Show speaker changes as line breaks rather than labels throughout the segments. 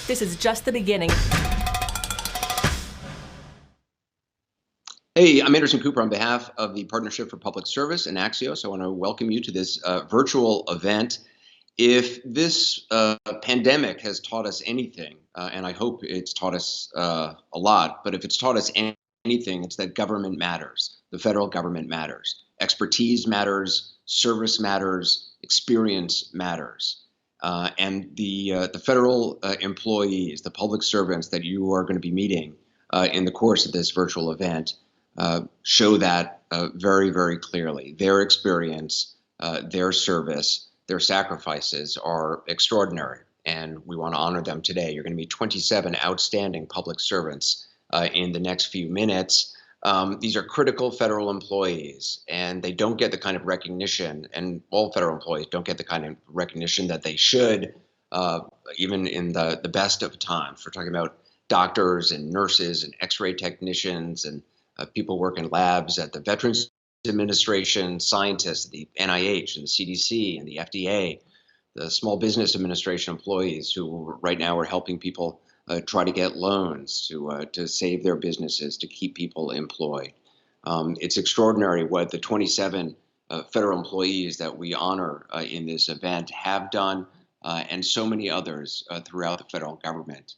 This is just the beginning.
Hey, I'm Anderson Cooper on behalf of the Partnership for Public Service and Axios. I want to welcome you to this virtual event. If this pandemic has taught us anything, and I hope it's taught us a lot, but if it's taught us anything, it's that government matters. The federal government matters. Expertise matters. Service matters. Experience matters. And the federal employees, the public servants that you are going to be meeting in the course of this virtual event show that very, very clearly. Their experience, their service, their sacrifices are extraordinary, and we want to honor them today. You're going to meet 27 outstanding public servants in the next few minutes. These are critical federal employees, and they don't get the kind of recognition, and all federal employees don't get the kind of recognition that they should, even in the best of times. We're talking about doctors and nurses and x-ray technicians and people work in labs at the Veterans Administration, scientists at the NIH and the CDC and the FDA, the Small Business Administration employees who right now are helping people try to get loans to save their businesses, to keep people employed. It's extraordinary what the 27 federal employees that we honor in this event have done, and so many others throughout the federal government.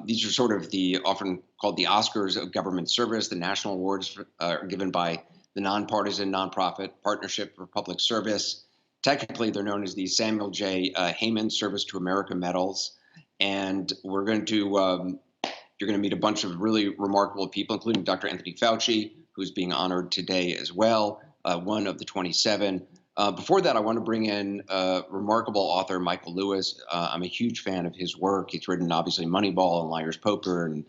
These are sort of the often called the Oscars of government service. The national awards are given by the nonpartisan nonprofit Partnership for Public Service. Technically, they're known as the Samuel J. Heyman Service to America medals. And we're going to, you're going to meet a bunch of really remarkable people, including Dr. Anthony Fauci, who's being honored today as well, one of the 27. Before that, I want to bring in remarkable author Michael Lewis. I'm a huge fan of his work. He's written, obviously, Moneyball and Liar's Poker and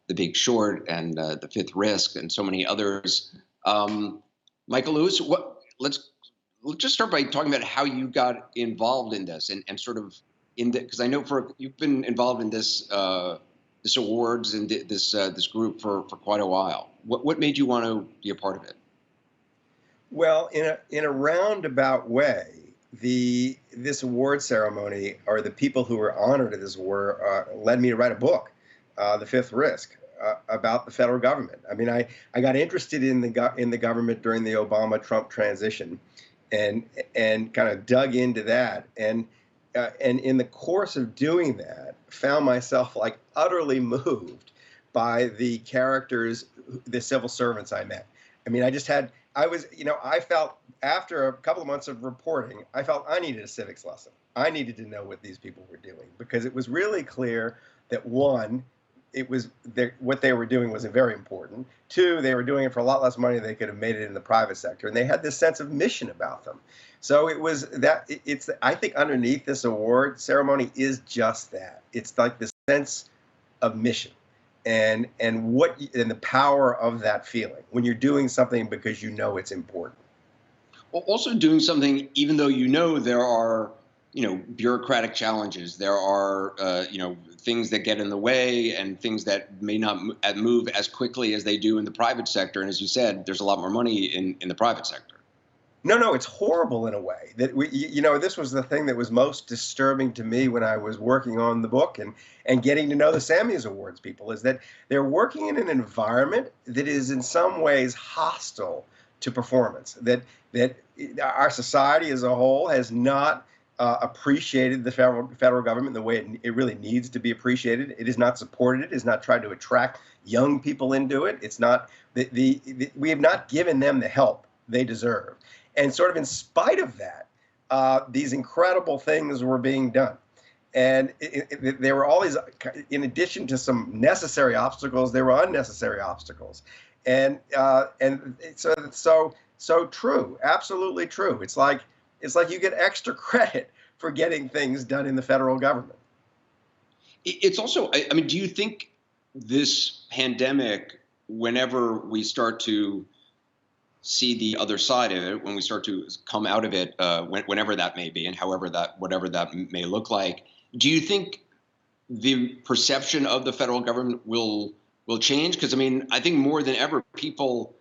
The Big Short and The Fifth Risk and so many others. Michael Lewis, let's just start by talking about how you got involved in this and sort of because I know you've been involved in this this awards and this group for quite a while. What made you want to be a part of it?
Well, in a roundabout way, this award ceremony, or the people who were honored at this award, led me to write a book, The Fifth Risk, about the federal government. I mean, I got interested in the government during the Obama-Trump transition, and kind of dug into that, and in the course of doing that, found myself like utterly moved by the characters, the civil servants I met. I mean, I felt after a couple of months of reporting, I felt I needed a civics lesson. I needed to know what these people were doing, because it was really clear that, one, what they were doing was very important. Two, they were doing it for a lot less money than they could have made it in the private sector, and they had this sense of mission about them. So I think underneath this award ceremony is just that. It's like the sense of mission. And the power of that feeling when you're doing something because you know it's important.
Well, also doing something even though you know there are bureaucratic challenges, there are things that get in the way and things that may not move as quickly as they do in the private sector. And as you said, there's a lot more money in the private sector.
No, it's horrible in a way. That this was the thing that was most disturbing to me when I was working on the book and getting to know the Sammys Awards people, is that they're working in an environment that is in some ways hostile to performance. That our society as a whole has not appreciated the federal government the way it really needs to be appreciated. It is not supported it. It has not tried to attract young people into it. It's not we have not given them the help they deserve. And sort of in spite of that, these incredible things were being done. And there were all these, in addition to some necessary obstacles, there were unnecessary obstacles. And so true, absolutely true. It's like you get extra credit for getting things done in the federal government.
It's also, I mean, do you think this pandemic, whenever we start to see the other side of it, when we start to come out of it, whenever that may be, and whatever that may look like, do you think the perception of the federal government will change? Because I mean, I think more than ever, people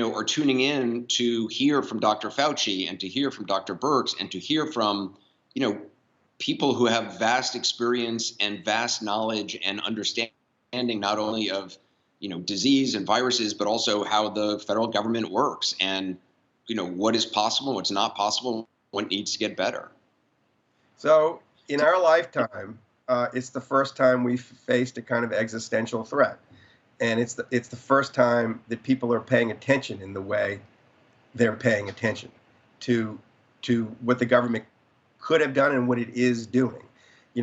are tuning in to hear from Dr. Fauci and to hear from Dr. Birx and to hear from people who have vast experience and vast knowledge and understanding not only of disease and viruses, but also how the federal government works and what is possible, what's not possible, what needs to get better.
So in our lifetime, it's the first time we've faced a kind of existential threat, and it's the first time that people are paying attention in the way they're paying attention to what the government could have done and what it is doing.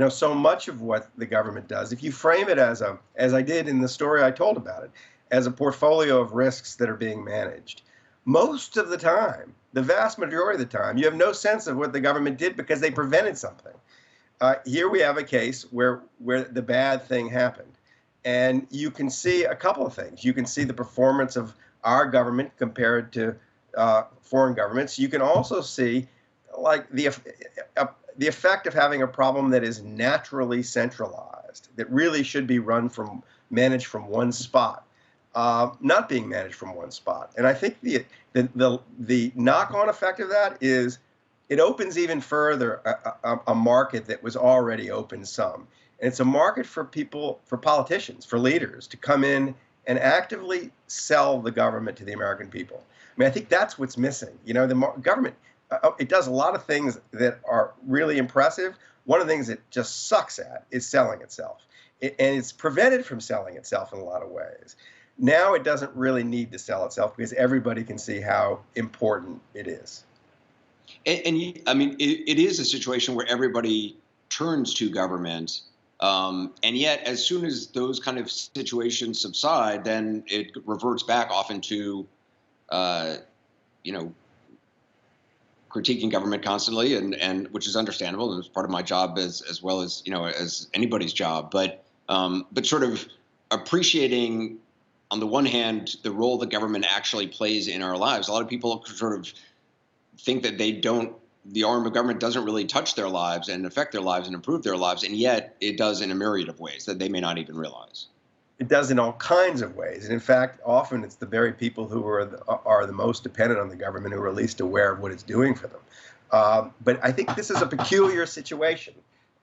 So much of what the government does, if you frame it as I did in the story I told about it, as a portfolio of risks that are being managed, most of the time, the vast majority of the time, you have no sense of what the government did because they prevented something. Here we have a case where the bad thing happened. And you can see a couple of things. You can see the performance of our government compared to foreign governments. You can also see like the effect of having a problem that is naturally centralized, that really should be managed from one spot, not being managed from one spot. And I think the knock-on effect of that is it opens even further a market that was already open some. And it's a market for people, for politicians, for leaders to come in and actively sell the government to the American people. I mean, I think that's what's missing. The government, it does a lot of things that are really impressive. One of the things it just sucks at is selling itself. And it's prevented from selling itself in a lot of ways. Now it doesn't really need to sell itself because everybody can see how important it is.
I mean, it is a situation where everybody turns to government. And yet, as soon as those kind of situations subside, then it reverts back often to, critiquing government constantly, and which is understandable, and it's part of my job as well as as anybody's job. But sort of appreciating, on the one hand, the role the government actually plays in our lives. A lot of people sort of think that the arm of government doesn't really touch their lives and affect their lives and improve their lives, and yet it does in a myriad of ways that they may not even realize.
It does in all kinds of ways. And in fact, often it's the very people who are the most dependent on the government who are least aware of what it's doing for them. But I think this is a peculiar situation.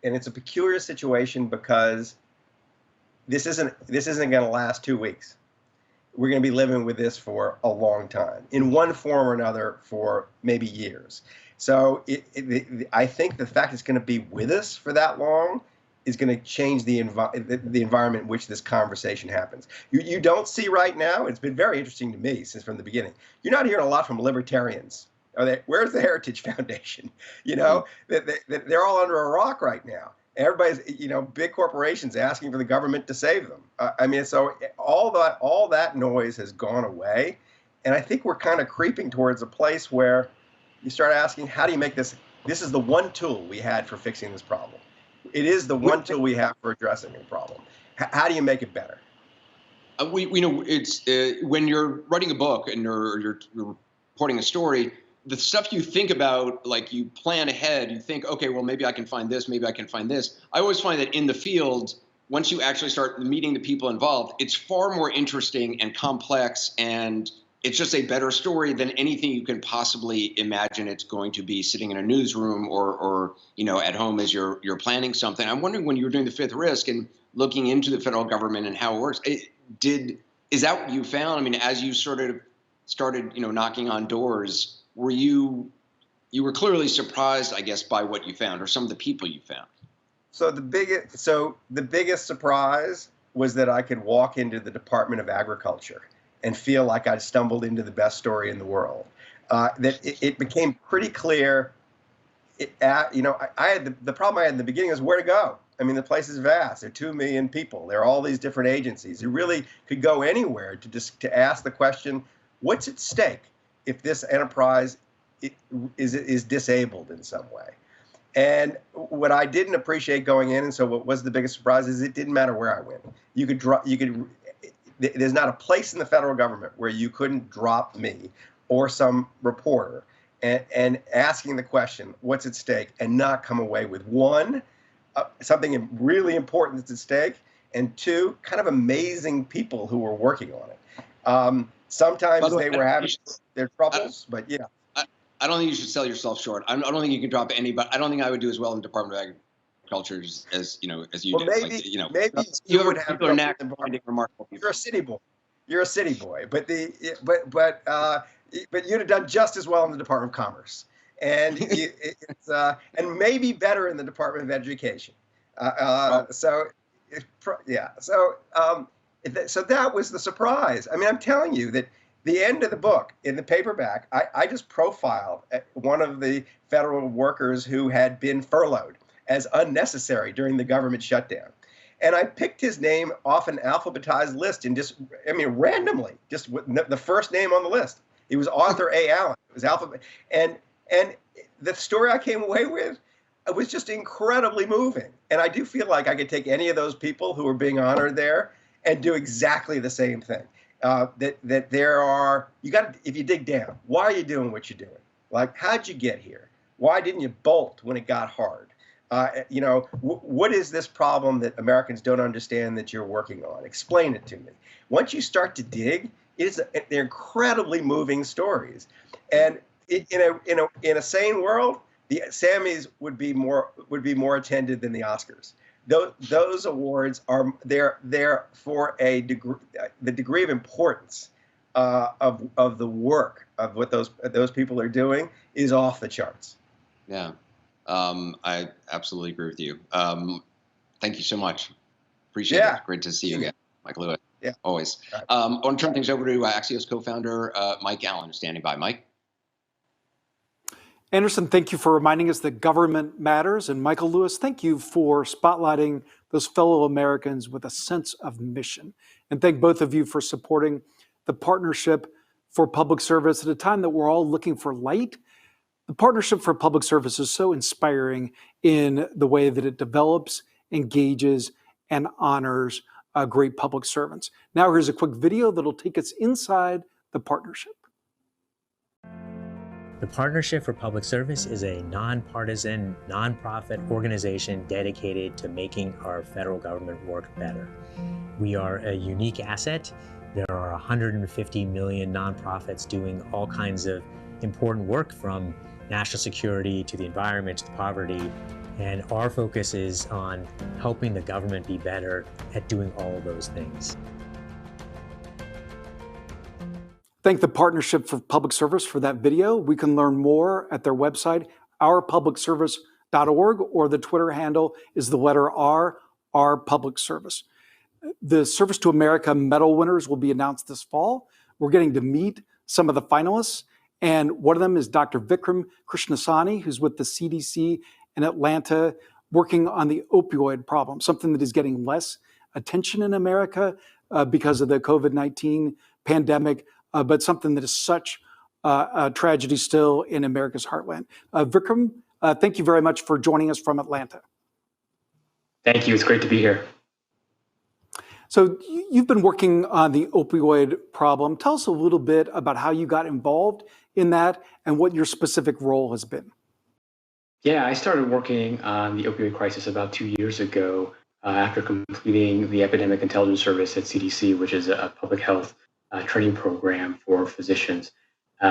And it's a peculiar situation because this isn't going to last 2 weeks. We're going to be living with this for a long time, in one form or another, for maybe years. So I think the fact it's going to be with us for that long is going to change the environment in which this conversation happens. You don't see right now, it's been very interesting to me since from the beginning, you're not hearing a lot from libertarians. Where's the Heritage Foundation? They're all under a rock right now. Everybody's, big corporations asking for the government to save them. I mean, so all that noise has gone away. And I think we're kind of creeping towards a place where you start asking, how do you make this? This is the one tool we had for fixing this problem. It is the one tool we have for addressing the problem. How do you make it better?
We know it's when you're writing a book and you're reporting a story, the stuff you think about, like you plan ahead, you think, okay, well, maybe I can find this, maybe I can find this. I always find that in the field, once you actually start meeting the people involved, it's far more interesting and complex, and it's just a better story than anything you can possibly imagine it's going to be sitting in a newsroom or at home as you're planning something. I'm wondering, when you were doing the fifth risk and looking into the federal government and how it works, is that what you found? I mean, as you sort of started knocking on doors, you were clearly surprised, I guess, by what you found or some of the people you found?
So the biggest surprise was that I could walk into the Department of Agriculture and feel like I'd stumbled into the best story in the world. That it became pretty clear. I had the problem I had in the beginning was where to go. I mean, the place is vast. There are 2 million people. There are all these different agencies. You really could go anywhere to ask the question, what's at stake if this enterprise is disabled in some way? And what I didn't appreciate going in, and so what was the biggest surprise, is it didn't matter where I went. There's not a place in the federal government where you couldn't drop me or some reporter and asking the question, what's at stake, and not come away with one, something really important that's at stake, and two, kind of amazing people who were working on it. Sometimes they were having their troubles, but yeah.
I don't think you should sell yourself short. I don't think you can drop any, but I don't think I would do as well in the Department of Agriculture as you
Well,
do. Like,
maybe
you
you
have
would have
people are
trouble
knack
in the
for
bar.
finding remarkable
You're a
people.
city boy. You're a city boy, but you'd have done just as well in the Department of Commerce, and and maybe better in the Department of Education. So, yeah. So that was the surprise. I mean, I'm telling you that the end of the book in the paperback, I just profiled one of the federal workers who had been furloughed as unnecessary during the government shutdown. And I picked his name off an alphabetized list and randomly, just the first name on the list. He was Arthur A. Allen. It was alphabet. And the story I came away with, it was just incredibly moving. And I do feel like I could take any of those people who are being honored there and do exactly the same thing. That there are, if you dig down, why are you doing what you're doing? Like, how'd you get here? Why didn't you bolt when it got hard? What is this problem that Americans don't understand that you're working on? Explain it to me. Once you start to dig, they're incredibly moving stories. And in a sane world, the Sammys would be more attended than the Oscars. Those awards are they're for the degree of importance of the work of what those people are doing is off the charts.
Yeah. I absolutely agree with you. Thank you so much. Appreciate it. Great to see you again, Mike Lewis.
Yeah.
Always.
Right.
I want to turn things over to Axios co-founder Mike Allen, who's standing by. Mike.
Anderson, thank you for reminding us that government matters. And Michael Lewis, thank you for spotlighting those fellow Americans with a sense of mission. And thank both of you for supporting the Partnership for Public Service at a time that we're all looking for light. The Partnership for Public Service is so inspiring in the way that it develops, engages, and honors great public servants. Now here's a quick video that'll take us inside the partnership.
The Partnership for Public Service is a nonpartisan, nonprofit organization dedicated to making our federal government work better. We are a unique asset. There are 150 million nonprofits doing all kinds of important work, from national security to the environment to poverty. And our focus is on helping the government be better at doing all of those things.
Thank the Partnership for Public Service for that video. We can learn more at their website, ourpublicservice.org, or the Twitter handle is the letter R, our public service. The Service to America medal winners will be announced this fall. We're getting to meet some of the finalists, and one of them is Dr. Vikram Krishnasamy, who's with the CDC in Atlanta, working on the opioid problem, something that is getting less attention in America because of the COVID-19 pandemic, but something that is such a tragedy still in America's heartland. Vikram, thank you very much for joining us from Atlanta.
Thank you. It's great to be here.
So you've been working on the opioid problem. Tell us a little bit about how you got involved in that and what your specific role has been.
Yeah, I started working on the opioid crisis about 2 years ago after completing the Epidemic Intelligence Service at CDC, which is a public health training program for physicians.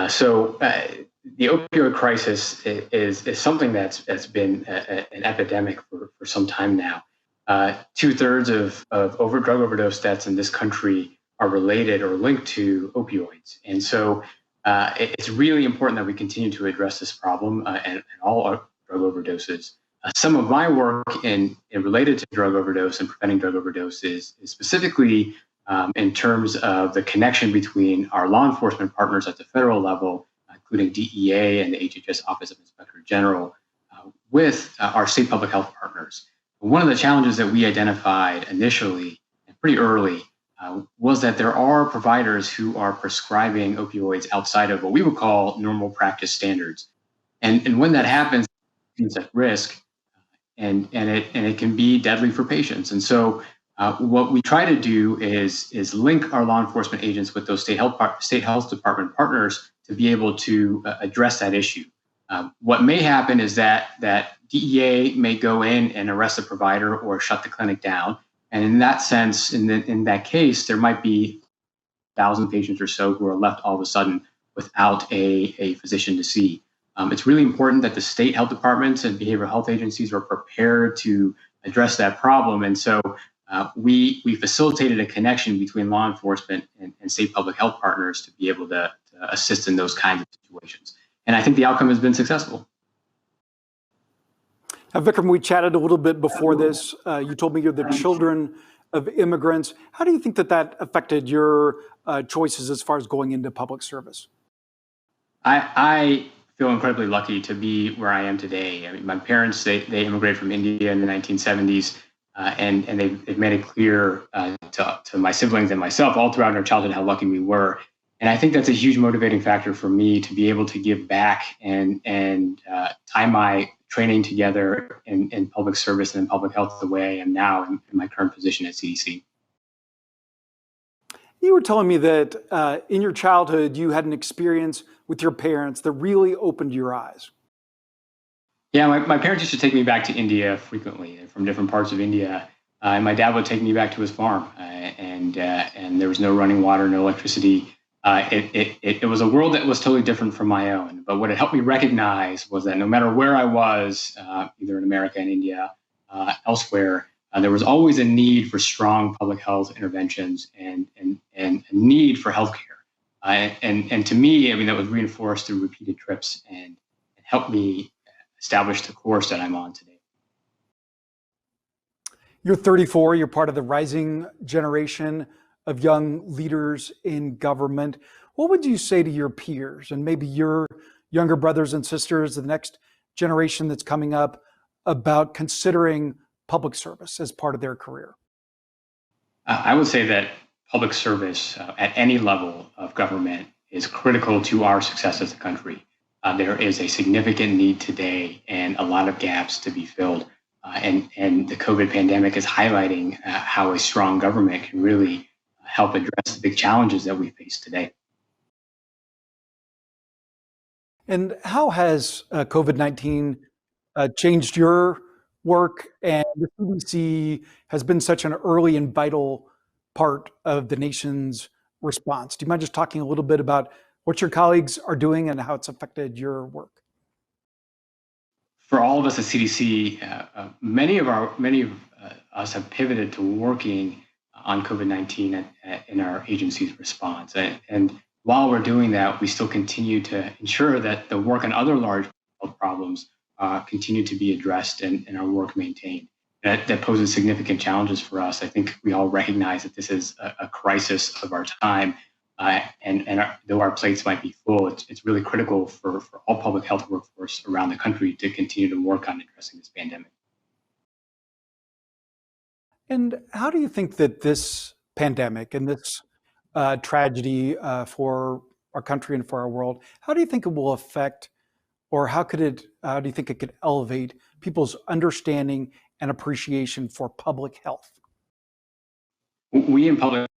So the opioid crisis is something that's been an epidemic for some time now. 2/3 of drug overdose deaths in this country are related or linked to opioids. And so it's really important that we continue to address this problem and all our drug overdoses. Some of my work in related to drug overdose and preventing drug overdose is specifically in terms of the connection between our law enforcement partners at the federal level, including DEA and the HHS Office of Inspector General, with our state public health partners. One of the challenges that we identified initially and pretty early was that there are providers who are prescribing opioids outside of what we would call normal practice standards. And when that happens, it's at risk and it can be deadly for patients. And so what we try to do is link our law enforcement agents with those state health department partners to be able to address that issue. What may happen is that DEA may go in and arrest the provider or shut the clinic down. And in that sense, in that case, there might be 1,000 patients or so who are left all of a sudden without a physician to see. It's really important that the state health departments and behavioral health agencies are prepared to address that problem. And so we facilitated a connection between law enforcement and state public health partners to be able to assist in those kinds of situations. And I think the outcome has been successful.
Now, Vikram, we chatted a little bit before this. You told me you're the children of immigrants. How do you think that affected your choices as far as going into public service?
I feel incredibly lucky to be where I am today. I mean, my parents, they immigrated from India in the 1970s, and they've made it clear to my siblings and myself all throughout our childhood how lucky we were. And I think that's a huge motivating factor for me to be able to give back and tie my training together in public service and in public health the way I am now in my current position at CDC.
You were telling me that in your childhood, you had an experience with your parents that really opened your eyes.
Yeah, my parents used to take me back to India frequently from different parts of India. And my dad would take me back to his farm, and there was no running water, no electricity. It was a world that was totally different from my own. But what it helped me recognize was that no matter where I was, either in America and India, elsewhere, there was always a need for strong public health interventions and a need for healthcare. And to me, I mean, that was reinforced through repeated trips and helped me establish the course that I'm on today.
You're 34, you're part of the rising generation of young leaders in government. What would you say to your peers and maybe your younger brothers and sisters, the next generation that's coming up, about considering public service as part of their career?
I would say that public service at any level of government is critical to our success as a country. There is a significant need today and a lot of gaps to be filled. And the COVID pandemic is highlighting how a strong government can really help address the big challenges that we face today.
And how has COVID-19 changed your work? And the CDC has been such an early and vital part of the nation's response. Do you mind just talking a little bit about what your colleagues are doing and how it's affected your work?
For all of us at CDC, many of us have pivoted to working on COVID-19 in our agency's response. And while we're doing that, we still continue to ensure that the work on other large health problems continue to be addressed and our work maintained. That poses significant challenges for us. I think we all recognize that this is a crisis of our time. Though our plates might be full, it's really critical for all public health workforce around the country to continue to work on addressing this pandemic.
And how do you think that this pandemic and this tragedy for our country and for our world, how do you think it will affect, or how do you think it could elevate people's understanding and appreciation for public health?
We in public,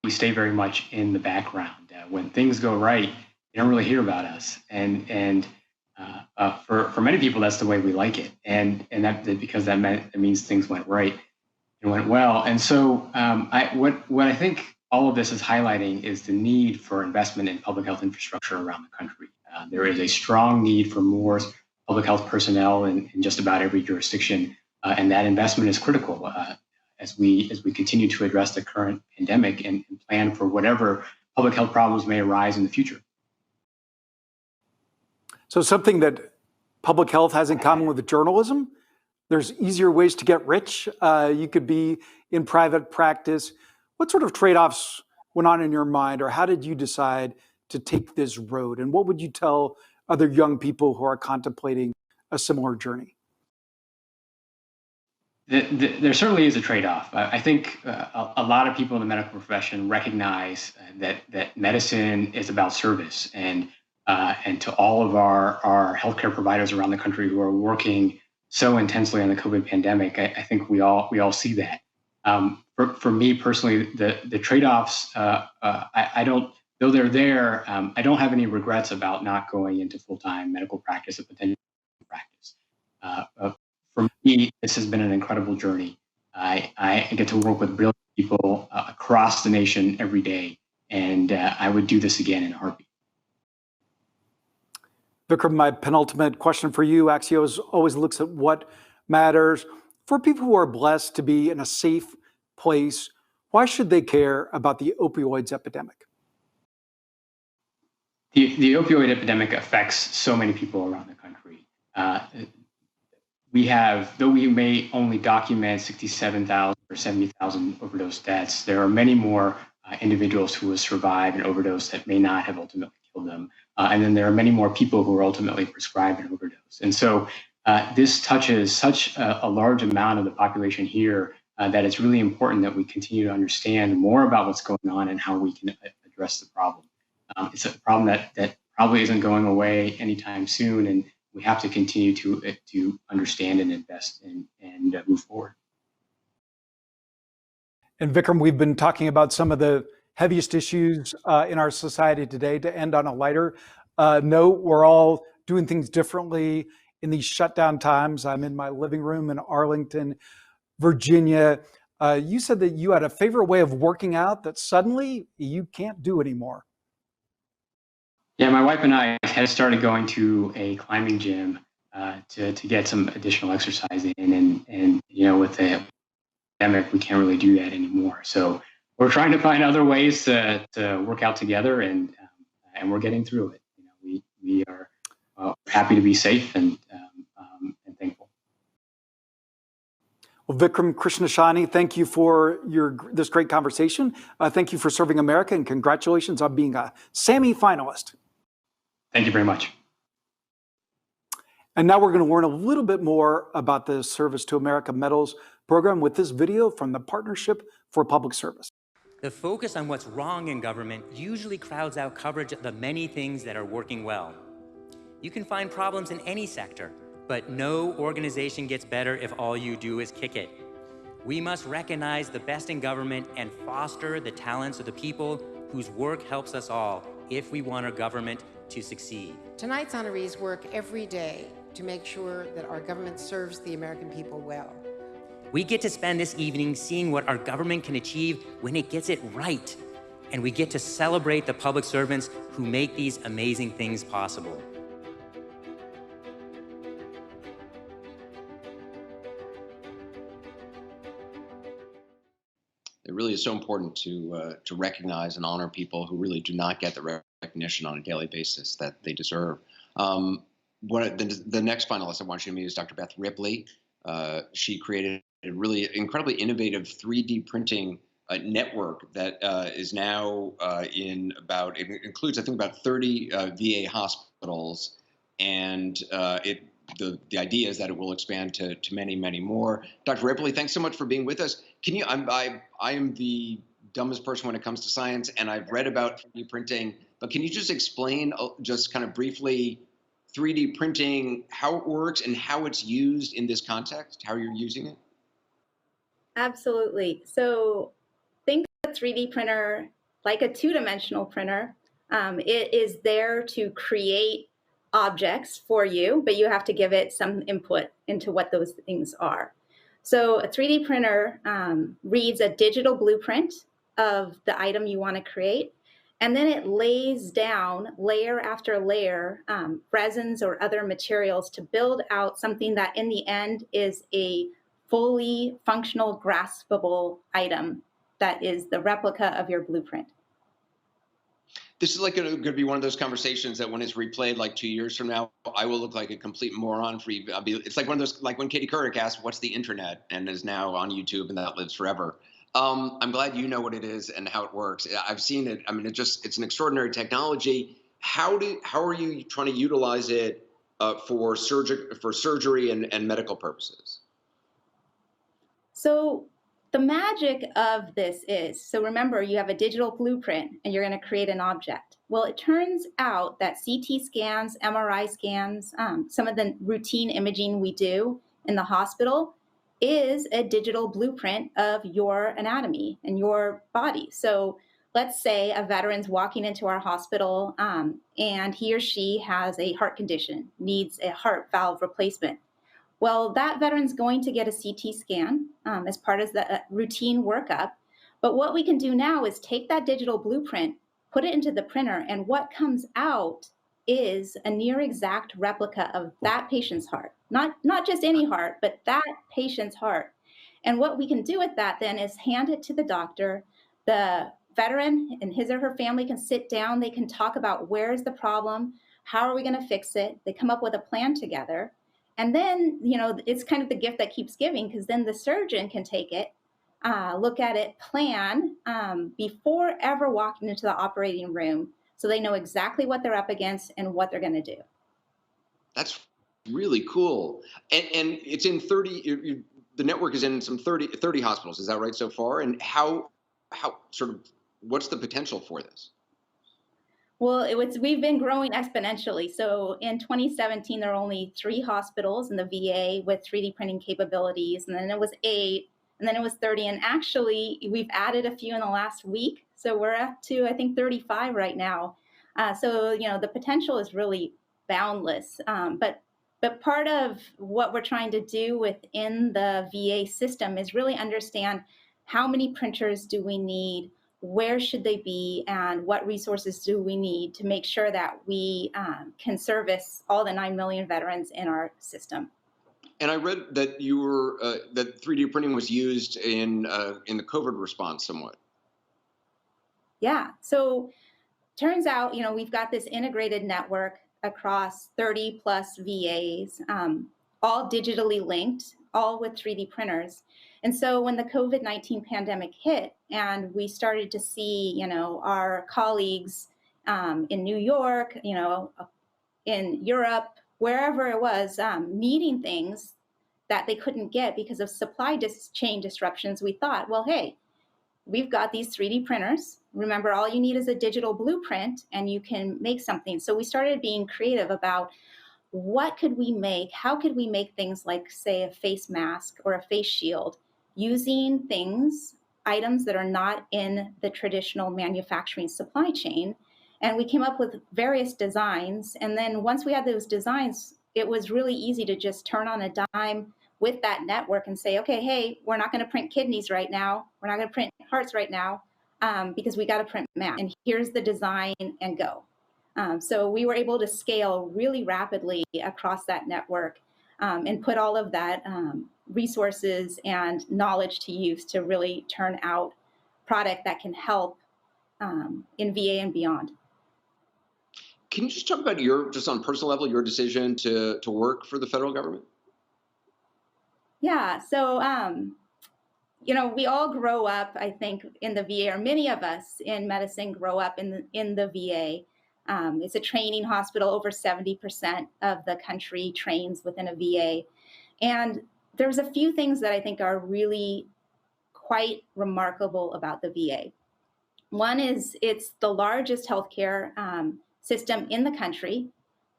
we stay very much in the background. When things go right, you don't really hear about us. And for many people, that's the way we like it. And that because that means things went right and went well. And so what I think all of this is highlighting is the need for investment in public health infrastructure around the country. There is a strong need for more public health personnel in just about every jurisdiction. And that investment is critical as we continue to address the current pandemic and plan for whatever public health problems may arise in the future.
So something that public health has in common with journalism, there's easier ways to get rich. You could be in private practice. What sort of trade-offs went on in your mind, or how did you decide to take this road? And what would you tell other young people who are contemplating a similar journey?
There certainly is a trade-off. I think a lot of people in the medical profession recognize that medicine is about service, and to all of our healthcare providers around the country who are working so intensely on the COVID pandemic, I think we all see that. For me personally, the trade-offs, I don't, though they're there, I don't have any regrets about not going into full-time medical practice or potential practice. For me, this has been an incredible journey. I get to work with brilliant people across the nation every day, and I would do this again in a heartbeat.
Vikram, my penultimate question for you. Axios always looks at what matters. For people who are blessed to be in a safe place, why should they care about the opioids epidemic?
The opioid epidemic affects so many people around the country. Though we may only document 67,000 or 70,000 overdose deaths, there are many more individuals who have survived an overdose that may not have ultimately killed them. And then there are many more people who are ultimately prescribed an overdose. And so this touches such a large amount of the population here that it's really important that we continue to understand more about what's going on and how we can address the problem. It's a problem that probably isn't going away anytime soon, and we have to continue to understand and invest and move forward.
And Vikram, we've been talking about some of the heaviest issues in our society today. To end on a lighter note, we're all doing things differently in these shutdown times. I'm in my living room in Arlington, Virginia. You said that you had a favorite way of working out that suddenly you can't do anymore.
Yeah, my wife and I had started going to a climbing gym to get some additional exercise in, and with the pandemic, we can't really do that anymore. So we're trying to find other ways to work out together, and we're getting through it. We are happy to be safe and thankful.
Well, Vikram Krishnaswamy, thank you for this great conversation. Thank you for serving America, and congratulations on being a Sammy finalist.
Thank you very much.
And now we're going to learn a little bit more about the Service to America Medals program with this video from the Partnership for Public Service.
The focus on what's wrong in government usually crowds out coverage of the many things that are working well. You can find problems in any sector, but no organization gets better if all you do is kick it. We must recognize the best in government and foster the talents of the people whose work helps us all if we want our government to succeed.
Tonight's honorees work every day to make sure that our government serves the American people well.
We get to spend this evening seeing what our government can achieve when it gets it right. And we get to celebrate the public servants who make these amazing things possible.
It really is so important to recognize and honor people who really do not get the recognition on a daily basis that they deserve. The next finalist I want you to meet is Dr. Beth Ripley. She created a really incredibly innovative 3D printing network that is now it includes, I think, about 30 VA hospitals, and the idea is that it will expand to many, many more. Dr. Ripley, thanks so much for being with us. Can you? I am the dumbest person when it comes to science, and I've read about 3D printing, but can you just explain, just kind of briefly, 3D printing, how it works and how it's used in this context, how you're using it?
Absolutely. So think of a 3D printer like a two-dimensional printer. It is there to create objects for you, but you have to give it some input into what those things are. So a 3D printer reads a digital blueprint of the item you want to create, and then it lays down layer after layer resins or other materials to build out something that in the end is a fully functional, graspable item that is the replica of your blueprint.
This is like going to be one of those conversations that when it's replayed like 2 years from now, I will look like a complete moron for you. It's like one of those, like when Katie Couric asked, what's the internet, and is now on YouTube, and that lives forever. I'm glad you know what it is and how it works. I've seen it. I mean, it's an extraordinary technology. How are you trying to utilize it for surgery and medical purposes?
So the magic of this is, so remember, you have a digital blueprint and you're going to create an object. Well, it turns out that CT scans, MRI scans, some of the routine imaging we do in the hospital is a digital blueprint of your anatomy and your body. So let's say a veteran's walking into our hospital and he or she has a heart condition, needs a heart valve replacement. Well, that veteran's going to get a CT scan as part of the routine workup. But what we can do now is take that digital blueprint, put it into the printer, and what comes out is a near exact replica of that patient's heart. Not just any heart, but that patient's heart. And what we can do with that then is hand it to the doctor. The veteran and his or her family can sit down. They can talk about where's the problem, how are we going to fix it. They come up with a plan together. And then, it's kind of the gift that keeps giving, because then the surgeon can take it, look at it, plan before ever walking into the operating room, so they know exactly what they're up against and what they're going to do.
That's really cool. And it's in 30, the network is in some 30 hospitals. Is that right so far? And how what's the potential for this?
Well, we've been growing exponentially. So in 2017, there were only 3 hospitals in the VA with 3D printing capabilities, and then it was 8, and then it was 30. And actually, we've added a few in the last week. So we're up to, I think, 35 right now. So, the potential is really boundless. But part of what we're trying to do within the VA system is really understand how many printers do we need, where should they be, and what resources do we need to make sure that we can service all the 9 million veterans in our system.
And I read that that 3D printing was used in the COVID response somewhat.
Yeah. So turns out, we've got this integrated network across 30 plus VAs, all digitally linked, all with 3D printers. And so when the COVID-19 pandemic hit and we started to see, our colleagues in New York, in Europe, wherever it was, needing things that they couldn't get because of supply chain disruptions, we thought, well, hey, we've got these 3D printers. Remember, all you need is a digital blueprint and you can make something. So we started being creative about what could we make? How could we make things like, say, a face mask or a face shield using items that are not in the traditional manufacturing supply chain? And we came up with various designs. And then once we had those designs, it was really easy to just turn on a dime with that network and say, okay, hey, we're not going to print kidneys right now. We're not going to print hearts right now because we got to print masks. And here's the design and go. So we were able to scale really rapidly across that network and put all of that resources and knowledge to use to really turn out product that can help in VA and beyond.
Can you just talk about just on personal level, your decision to work for the federal government?
Yeah, so, we all grow up, I think, in the VA, or many of us in medicine grow up in the VA. It's a training hospital. Over 70% of the country trains within a VA. And there's a few things that I think are really quite remarkable about the VA. One is it's the largest healthcare system in the country.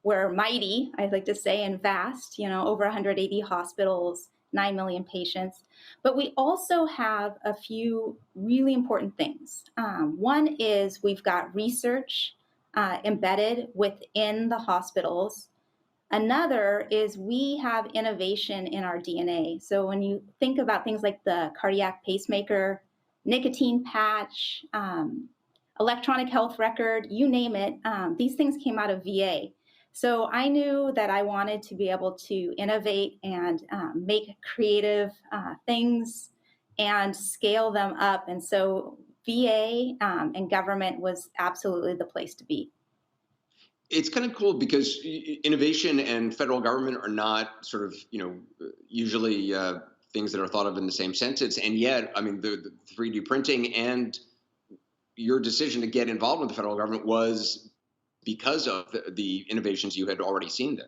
We're mighty, I like to say, and vast, over 180 hospitals, 9 million patients. But we also have a few really important things. One is we've got research embedded within the hospitals. Another is we have innovation in our DNA. So when you think about things like the cardiac pacemaker, nicotine patch, electronic health record, you name it, these things came out of VA. So I knew that I wanted to be able to innovate and make creative things and scale them up. And so VA and government was absolutely the place to be.
It's kind of cool because innovation and federal government are not sort of, usually things that are thought of in the same sentence. And yet, I mean, the 3D printing and your decision to get involved with the federal government was because of the innovations you had already seen there.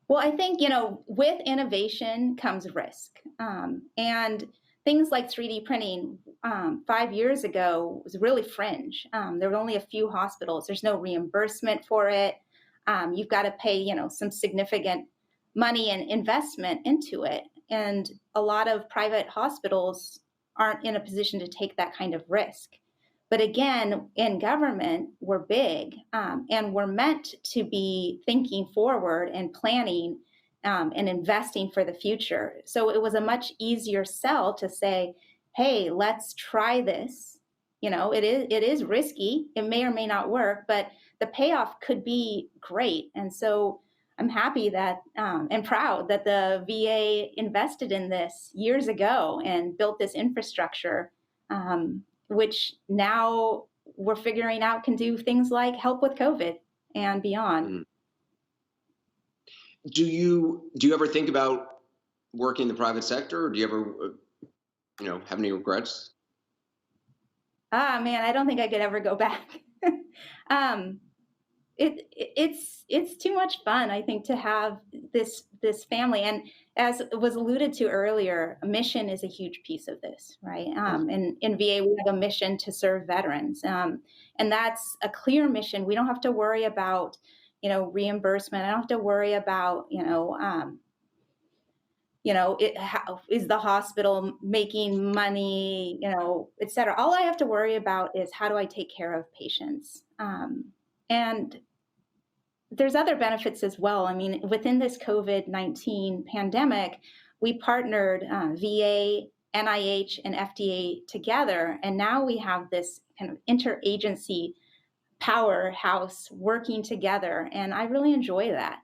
Well, I think, with innovation comes risk. And things like 3D printing 5 years ago was really fringe. There were only a few hospitals. There's no reimbursement for it. You've got to pay, some significant money and investment into it. And a lot of private hospitals aren't in a position to take that kind of risk. But again, in government, we're big and we're meant to be thinking forward and planning and investing for the future. So it was a much easier sell to say, hey, let's try this. It is risky. It may or may not work, but the payoff could be great. And so I'm happy that and proud that the VA invested in this years ago and built this infrastructure, which now we're figuring out can do things like help with COVID and beyond.
Mm. Do you ever think about working in the private sector, or do you ever, have any regrets?
Ah, man, I don't think I could ever go back. um, it's too much fun, I think, to have this family. And as was alluded to earlier, a mission is a huge piece of this, right? And in VA, we have a mission to serve veterans, and that's a clear mission. We don't have to worry about, reimbursement. I don't have to worry about, how is the hospital making money, et cetera. All I have to worry about is how do I take care of patients. And there's other benefits as well. I mean, within this COVID-19 pandemic, we partnered VA, NIH, and FDA together, and now we have this kind of interagency powerhouse working together, and I really enjoy that.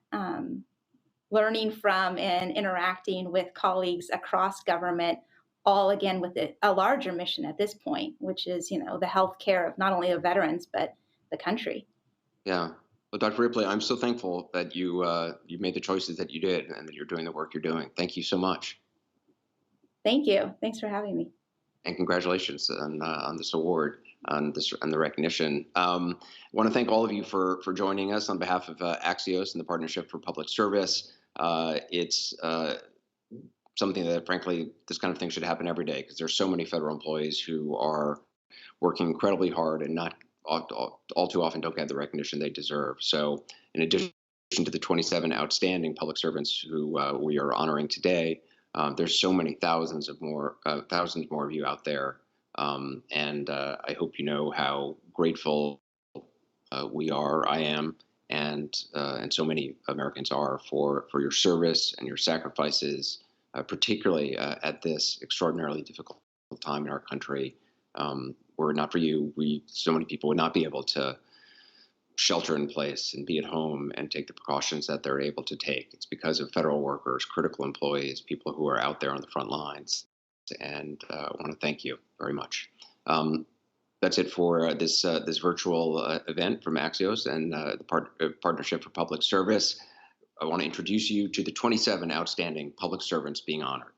Learning from and interacting with colleagues across government, all again with a larger mission at this point, which is, the health care of not only the veterans, but the country.
Yeah. Well, Dr. Ripley, I'm so thankful that you made the choices that you did and that you're doing the work you're doing. Thank you so much.
Thank you. Thanks for having me.
And congratulations on this award, on the recognition. I want to thank all of you for joining us on behalf of Axios and the Partnership for Public Service. It's something that, frankly, this kind of thing should happen every day, because there's so many federal employees who are working incredibly hard and not all too often don't get the recognition they deserve. So in addition to the 27 outstanding public servants who we are honoring today, there's so many thousands more of you out there. And I hope you know how grateful I am, and so many Americans are for your service and your sacrifices, particularly at this extraordinarily difficult time in our country. Were it not for you, so many people would not be able to shelter in place and be at home and take the precautions that they're able to take. It's because of federal workers, critical employees, people who are out there on the front lines. And I want to thank you very much. That's it for this virtual event from Axios and the Partnership for Public Service. I want to introduce you to the 27 outstanding public servants being honored.